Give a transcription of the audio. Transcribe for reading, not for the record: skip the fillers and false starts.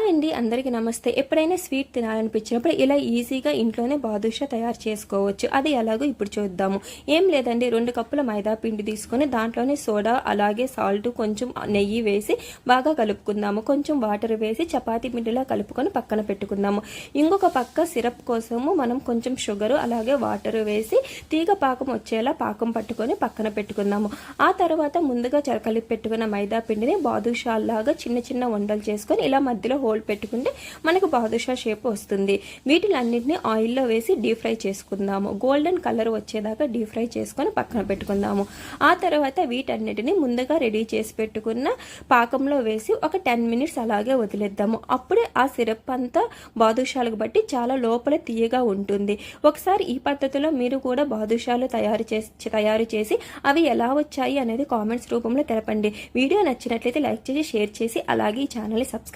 Hi అండి, అందరికీ నమస్తే. ఎప్పుడైనా స్వీట్ తినాలనిపించినప్పుడు ఇలా ఈజీగా ఇంట్లోనే బాదుషా తయారు చేసుకోవచ్చు. అది ఎలాగో ఇప్పుడు చూద్దాము. ఏం లేదండి, 2 కప్పుల మైదా పిండి తీసుకొని దాంట్లోనే సోడా అలాగే సాల్ట్ కొంచెం నెయ్యి వేసి బాగా కలుపుకుందాము. కొంచెం వాటర్ వేసి చపాతీ పిండిలా కలుపుకొని పక్కన పెట్టుకుందాము. ఇంకొక పక్క సిరప్ కోసము మనం కొంచెం షుగరు అలాగే వాటర్ వేసి తీగ పాకం వచ్చేలా పాకం పట్టుకొని పక్కన పెట్టుకుందాము. ఆ తర్వాత ముందుగా కలిపి పెట్టుకున్న మైదా పిండిని బాదుషా లాగా చిన్న చిన్న ఉండలు చేసుకొని ఇలా మధ్యలో హోల్ పెట్టుకుంటే మనకు బాదుషా షేప్ వస్తుంది. వీటిలన్నింటినీ ఆయిల్లో వేసి డీప్ ఫ్రై చేసుకుందాము. గోల్డెన్ కలర్ వచ్చేదాకా డీప్ ఫ్రై చేసుకొని పక్కన పెట్టుకుందాము. ఆ తర్వాత వీటన్నిటిని ముందుగా రెడీ చేసి పెట్టుకున్న పాకంలో వేసి ఒక 10 మినిట్స్ అలాగే వదిలేద్దాము. అప్పుడే ఆ సిరప్ అంతా బాదుషాలకు బట్టి చాలా లోపల తీయగా ఉంటుంది. ఒకసారి ఈ పద్ధతిలో మీరు కూడా బాదుషాలు తయారు చేసి అవి ఎలా వచ్చాయి అనేది కామెంట్స్ రూపంలో తెలపండి. వీడియో నచ్చినట్లయితే లైక్ చేసి షేర్ చేసి అలాగే ఈ ఛానల్ని సబ్స్క్రైబ్